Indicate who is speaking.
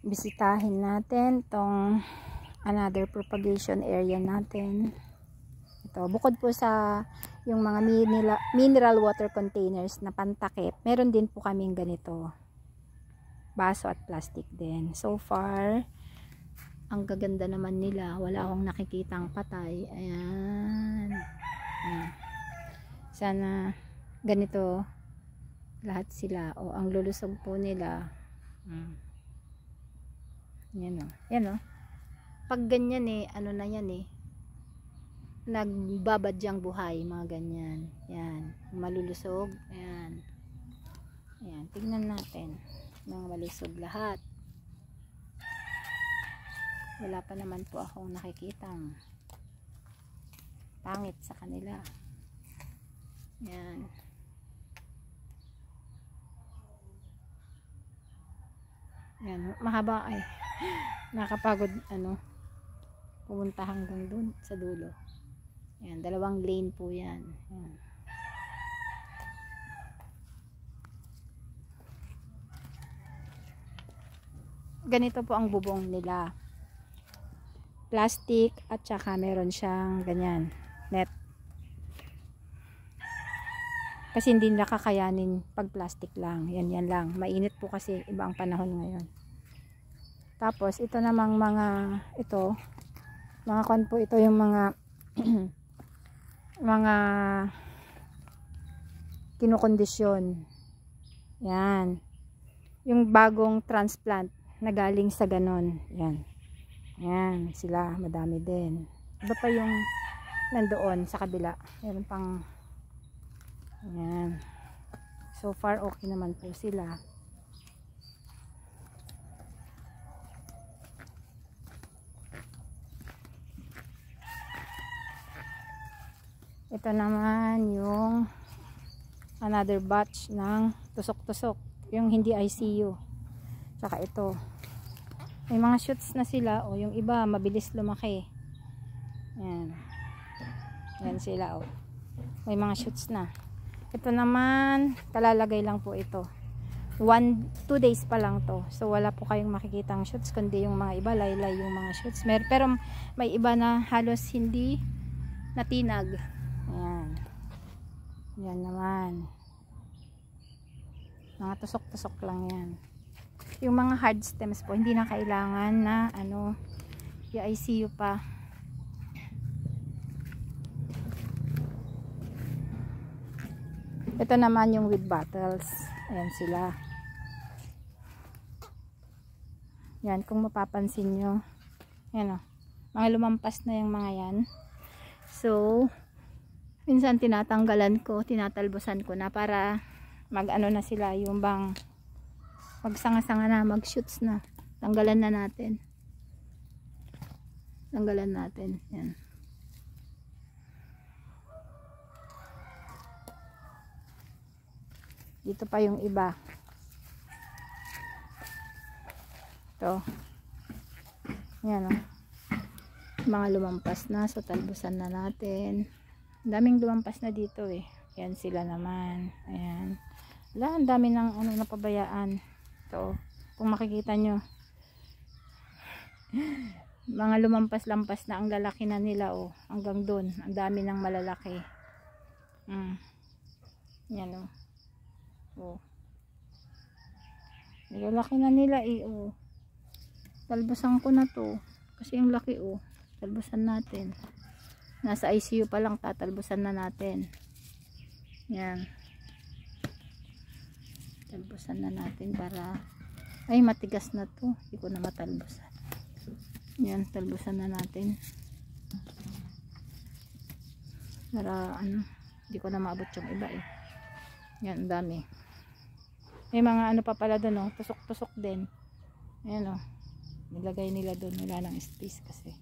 Speaker 1: bisitahin natin tong another propagation area natin. Ito, bukod po sa yung mga mineral water containers na pantakip, meron din po kaming ganito, baso at plastic din. So far, ang gaganda naman nila, wala akong nakikitang patay. Ayan. Ayan. Sana ganito lahat sila, o ang lulusog po nila. Yan o, yan o. Pag ganyan ano na yan nagbabadyang buhay, mga ganyan. Yan, malulusog. Ayan. Ayan, tignan natin. Mga malusog lahat. Wala pa naman po akong nakikitang pangit sa kanila. Yan. Yan, mahaba ay. Nakapagod pumunta hanggang dun sa dulo. Yan, 2 lane po yan. Yan. Ganito po ang bubong nila. Plastic at saka meron siyang ganyan, net. Kasi hindi nila kakayanin pag plastic lang. Yan lang. Mainit po kasi iba ang panahon ngayon. Tapos ito namang mga kon po, ito yung mga mga kinukondisyon. Yan. Yung bagong transplant na galing sa ganon. Yan. Yan sila, madami din. Iba pa yung nandoon sa kabila. Meron pang yan. So far okay naman po sila. Ito naman yung another batch ng tusok-tusok, yung hindi ICU. Saka ito, may mga shoots na sila, o yung iba mabilis lumaki. Yan. Yan sila, may mga shoots na. Ito naman, kalalagay lang po ito. 2 days pa lang to. So wala po kayong makikitang shoots, kundi yung mga iba laylay yung mga shoots. Pero may iba na halos hindi natinag. Ayan. Yan naman. Mga tusok-tusok lang yan. Yung mga hard stems po, hindi na kailangan na i-ICU pa. Ito naman yung with bottles. Ayan sila. Yan, kung mapapansin nyo. Yan mga lumampas na yung mga yan. So, minsan tinatalbosan ko na para na sila, yung bang magsanga-sanga na, mag-shoots na. Tanggalan na natin. Yan. Dito pa yung iba. Ito. Yan mga lumampas na, so talbusan na natin. Daming lumampas na dito Yan sila naman. Ayan. Wala, ang dami ng napabayaan. Ito, kung makikita nyo. Mga lumampas-lampas na, ang lalaki na nila hanggang dun. Ang dami ng malalaki. Yan lalaki na nila talbusan ko na to. Kasi yung laki talbusan natin. Nasa ICU pa lang, tatalbusan na natin. Yan. Talbusan na natin para matigas na to. Hindi ko na matalbusan. Yan, talbusan na natin. Para hindi ko na maabot yung iba Yan, ang dami. May mga pa pala doon tusok-tusok din. Ayan nilagay nila doon. Wala nang space kasi.